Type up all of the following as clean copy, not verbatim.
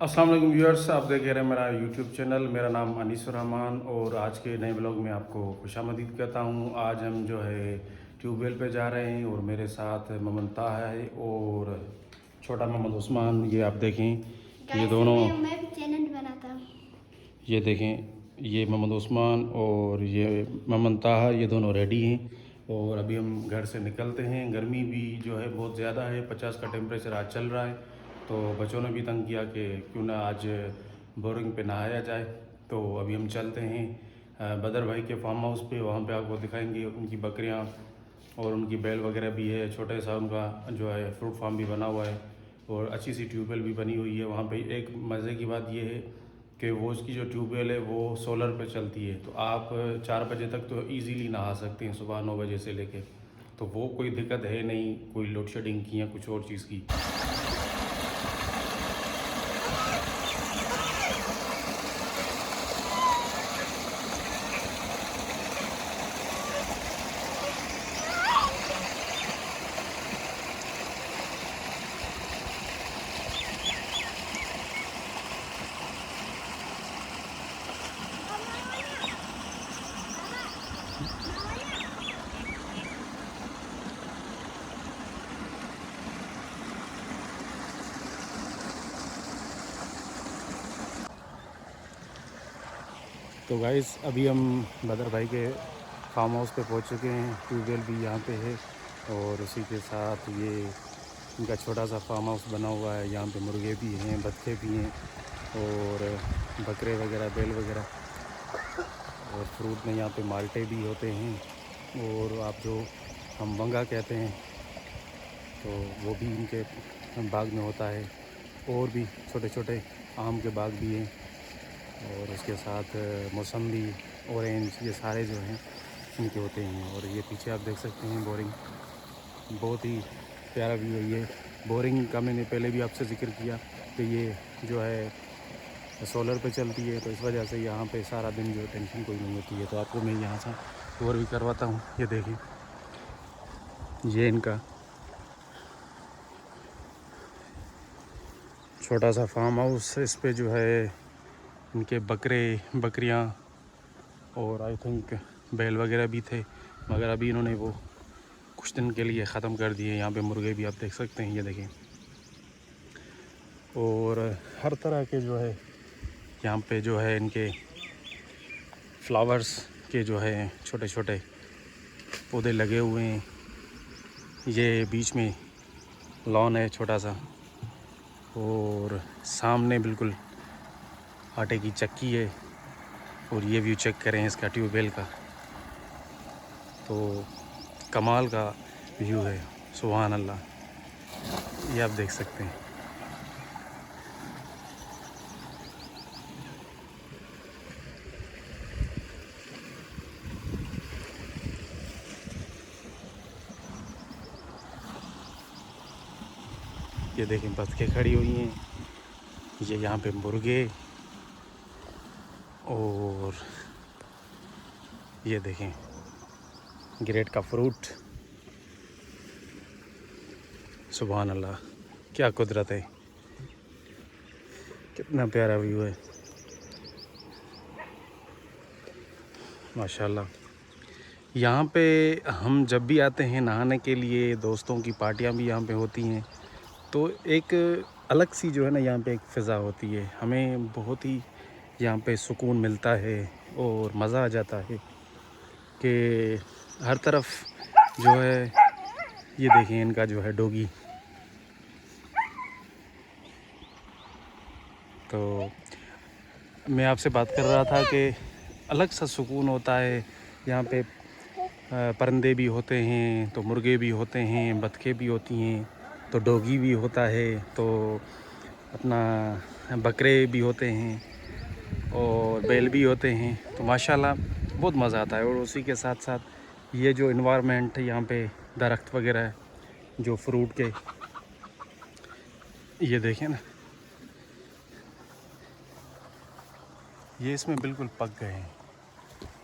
अस्सलाम वालेकुम व्यूअर्स, आप देख रहे हैं मेरा यूट्यूब चैनल। मेरा नाम अनीसुर रहमान और आज के नए ब्लॉग में आपको खुशामदीद कहता हूँ। आज हम जो है ट्यूबवेल पे जा रहे हैं और मेरे साथ मोहम्मद ताहा है और छोटा मोहम्मद उस्मान। ये आप देखें, ये दोनों, मैं भी चैनल बनाता हूँ। ये देखें, ये मोहम्मद उस्मान और ये मोहम्मद ताहा, ये दोनों रेडी हैं और अभी हम घर से निकलते हैं। गर्मी भी जो है बहुत ज़्यादा है, 50 का टेम्परेचर आज चल रहा है। तो बच्चों ने भी तंग किया कि क्यों ना आज बोरिंग पे नहाया जाए। तो अभी हम चलते हैं बदर भाई के फार्म हाउस पे। वहाँ पे आपको दिखाएंगे उनकी बकरियाँ और उनकी बैल वगैरह भी है। छोटा सा उनका जो है फ्रूट फार्म भी बना हुआ है और अच्छी सी ट्यूबवेल भी बनी हुई है वहाँ पे। एक मज़े की बात यह है कि वो उसकी जो ट्यूबवेल है वो सोलर पे चलती है, तो आप 4 बजे तक तो इजीली नहा सकते हैं, सुबह 9 बजे से लेके। तो वो कोई दिक्कत है नहीं, कोई लोड शेडिंग की या कुछ और चीज़ की। तो गाइस अभी हम बदर भाई के फार्म हाउस पे पहुंच चुके हैं। ट्यूबवेल भी यहाँ पे है और उसी के साथ ये इनका छोटा सा फार्म हाउस बना हुआ है। यहाँ पे मुर्गे भी हैं, बत्तखे भी हैं और बकरे वगैरह, बैल वगैरह और फ्रूट में यहाँ पे माल्टे भी होते हैं। और आप जो हम वंगा कहते हैं तो वो भी इनके बाग में होता है। और भी छोटे छोटे आम के बाग भी हैं और उसके साथ मौसम्बी, ऑरेंज, ये सारे जो हैं इनके होते हैं। और ये पीछे आप देख सकते हैं बोरिंग, बहुत ही प्यारा व्यू है ये। बोरिंग का मैंने पहले भी आपसे ज़िक्र किया कि ये जो है सोलर पे चलती है, तो इस वजह से यहाँ पे सारा दिन जो टेंशन कोई नहीं होती है। तो आपको मैं यहाँ से और भी करवाता हूँ। ये देखिए, ये इनका छोटा सा फार्म हाउस। इस पे जो है इनके बकरे, बकरियाँ और आई थिंक बैल वगैरह भी थे, मगर अभी इन्होंने वो कुछ दिन के लिए ख़त्म कर दिए। यहाँ पे मुर्गे भी आप देख सकते हैं, ये देखें। और हर तरह के जो है यहाँ पे जो है इनके फ्लावर्स के जो है छोटे छोटे पौधे लगे हुए हैं। ये बीच में लॉन है छोटा सा और सामने बिल्कुल आटे की चक्की है। और ये व्यू चेक करें इसका ट्यूबवेल का, तो कमाल का व्यू है, सुभान अल्लाह। ये आप देख सकते हैं। ये देखें, बत्तखें खड़ी हुई हैं। ये यहाँ पे मुर्गे और ये देखें ग्रेट का फ्रूट। सुभान अल्लाह, क्या कुदरत है, कितना प्यारा व्यू है, माशाल्लाह। यहाँ पे हम जब भी आते हैं नहाने के लिए, दोस्तों की पार्टियाँ भी यहाँ पे होती हैं, तो एक अलग सी जो है ना यहाँ पे एक फ़िज़ा होती है। हमें बहुत ही यहाँ पे सुकून मिलता है और मज़ा आ जाता है कि हर तरफ जो है, ये देखें इनका जो है डॉगी। तो मैं आपसे बात कर रहा था कि अलग सा सुकून होता है यहाँ पे। परिंदे भी होते हैं तो मुर्गे भी होते हैं, बतखें भी होती हैं तो डॉगी भी होता है, तो अपना बकरे भी होते हैं और बैल भी होते हैं। तो माशाल्लाह बहुत मज़ा आता है। और उसी के साथ साथ ये जो इन्वायरमेंट है यहाँ पे, दरख्त वगैरह जो फ्रूट के, ये देखें ना, ये इसमें बिल्कुल पक गए हैं,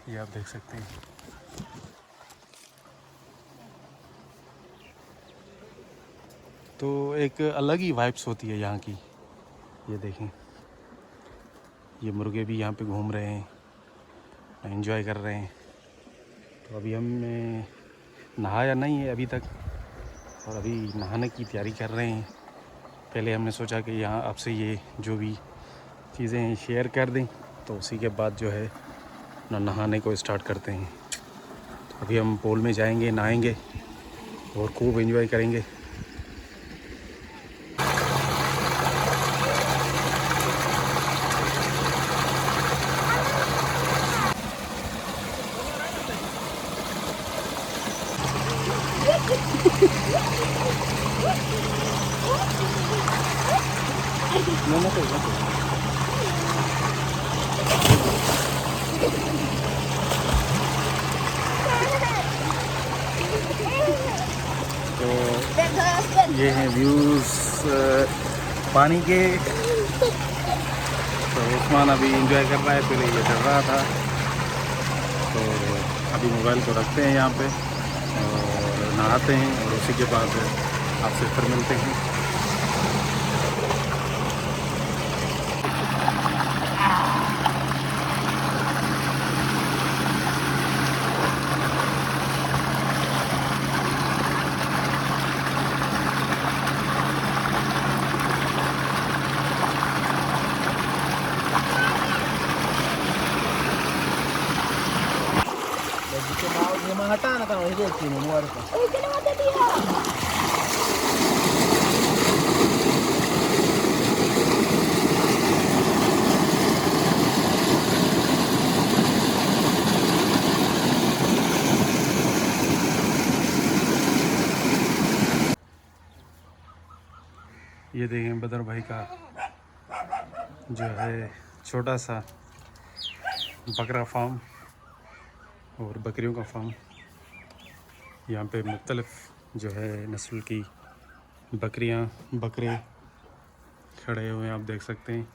ये आप देख सकते हैं। तो एक अलग ही वाइब्स होती है यहाँ की। ये देखें, ये मुर्गे भी यहाँ पे घूम रहे हैं, एंजॉय कर रहे हैं। तो अभी हमने नहाया नहीं है अभी तक, और अभी नहाने की तैयारी कर रहे हैं। पहले हमने सोचा कि यहाँ आपसे ये जो भी चीज़ें हैं शेयर कर दें, तो उसी के बाद जो है ना नहाने को स्टार्ट करते हैं। तो अभी हम पूल में जाएंगे, नहाएंगे और खूब एंजॉय करेंगे। तो ये हैं व्यूज़ पानी के। तो उस्मान अभी एंजॉय कर रहा है, पहले ये डर रहा था। तो अभी मोबाइल को रखते हैं यहाँ पे और नहाते हैं, और उसी के बाद आपसे फिर मिलते हैं। Mahatana kama hiyo chini mwarika. ये देखें बदर भाई का जो है छोटा सा बकरा फार्म और बकरियों का फार्म। यहाँ पे मुख्तलिफ जो है नस्ल की बकरियाँ बकरे खड़े हुए हैं, आप देख सकते हैं।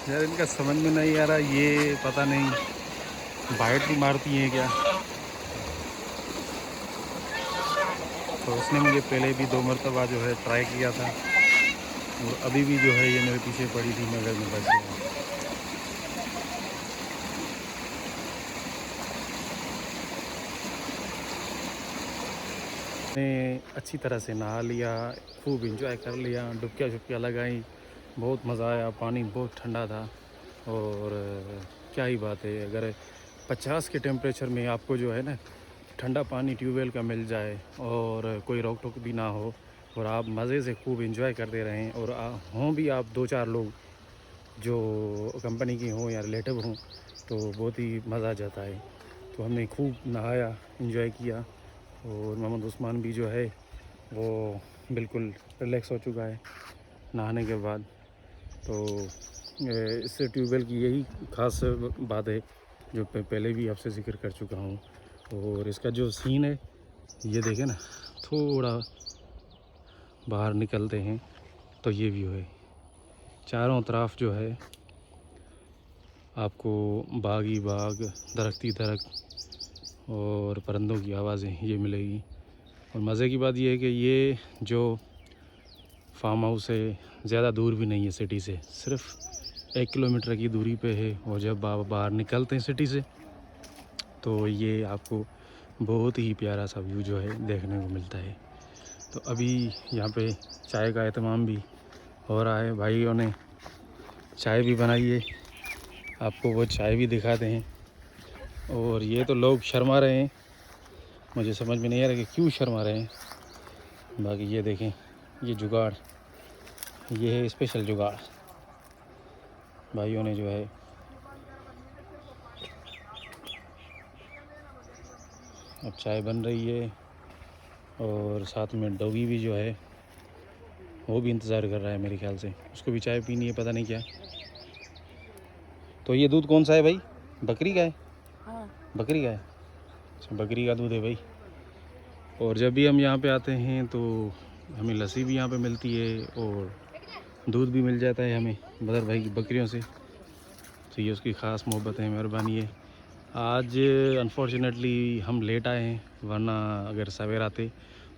यार इनका समझ में नहीं आ रहा, ये पता नहीं बाइट भी मारती हैं क्या। तो उसने मुझे पहले भी 2 मरतबा जो है ट्राई किया था, और अभी भी जो है ये मेरे पीछे पड़ी थी, मगर मैं बच गया। मैंने अच्छी तरह से नहा लिया, खूब इंजॉय कर लिया, डुबकियाँ शुबकियाँ लगाई, बहुत मज़ा आया। पानी बहुत ठंडा था, और क्या ही बात है, अगर 50 के टेम्परेचर में आपको जो है ना ठंडा पानी ट्यूबवेल का मिल जाए और कोई रोक टोक भी ना हो, और आप मज़े से खूब इंजॉय करते रहें, और हों भी आप 2-4 लोग जो कंपनी के हों या रिलेटिव हों, तो बहुत ही मज़ा आ जाता है। तो हमने खूब नहाया, इंजॉय किया, और मोहम्मद उस्मान भी जो है वो बिल्कुल रिलैक्स हो चुका है नहाने के बाद। तो इससे ट्यूबवेल की यही ख़ास बात है जो पहले भी आपसे ज़िक्र कर चुका हूँ। और इसका जो सीन है ये देखें ना, थोड़ा बाहर निकलते हैं तो ये व्यू है। चारों तरफ जो है आपको बाग ही बाग, दरख्त ही दरख्त और परिंदों की आवाज़ें ये मिलेगी। और मज़े की बात ये है कि ये जो फार्म हाउस है ज़्यादा दूर भी नहीं है सिटी से, सिर्फ 1 किलोमीटर की दूरी पे है। और जब आप बाहर निकलते हैं सिटी से तो ये आपको बहुत ही प्यारा सा व्यू जो है देखने को मिलता है। तो अभी यहाँ पे चाय का एहतमाम भी हो रहा है, भाइयों ने चाय भी बनाई है, आपको वो चाय भी दिखाते हैं। और ये तो लोग शर्मा रहे हैं, मुझे समझ में नहीं आ रहा कि क्यों शर्मा रहे हैं। बाकी ये देखें, ये जुगाड़, ये है स्पेशल जुगाड़, भाइयों ने जो है अब चाय बन रही है और साथ में डॉगी भी जो है वो भी इंतज़ार कर रहा है मेरे ख्याल से, उसको भी चाय पीनी है, पता नहीं क्या। तो ये दूध कौन सा है भाई? बकरी का है? हाँ। बकरी का है? अच्छा, बकरी का दूध है भाई। और जब भी हम यहाँ पे आते हैं तो हमें लस्सी भी यहाँ पे मिलती है और दूध भी मिल जाता है हमें बदर भाई की बकरियों से। तो ये उसकी ख़ास मोहब्बत है, मेहरबानी है। आज अनफॉर्चुनेटली हम लेट आए हैं, वरना अगर सवेर आते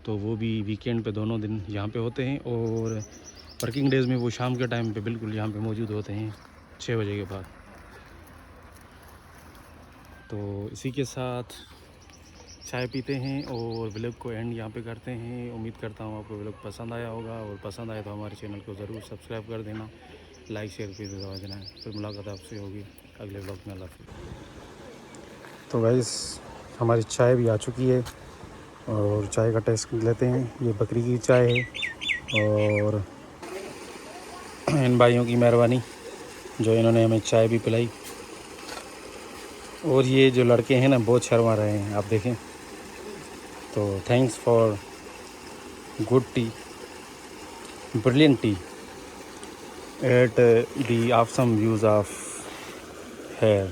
तो वो भी वीकेंड पे दोनों दिन यहाँ पे होते हैं और वर्किंग डेज़ में वो शाम के टाइम पे बिल्कुल यहाँ पे मौजूद होते हैं 6 बजे के बाद। तो इसी के साथ चाय पीते हैं और व्लॉग को एंड यहाँ पे करते हैं। उम्मीद करता हूँ आपको व्लॉग पसंद आया होगा, और पसंद आए तो हमारे चैनल को ज़रूर सब्सक्राइब कर देना, लाइक शेयर भी दबा देना। फिर मुलाकात आपसे होगी अगले व्लॉग में। अल्लाह हाफ़िज़। तो गाइस हमारी चाय भी आ चुकी है और चाय का टेस्ट लेते हैं। ये बकरी की चाय है और इन भाइयों की मेहरबानी जो इन्होंने हमें चाय भी पिलाई। और ये जो लड़के हैं ना बहुत शर्मा रहे हैं, आप देखें। तो thanks for good T, brilliant T at the awesome views of hair.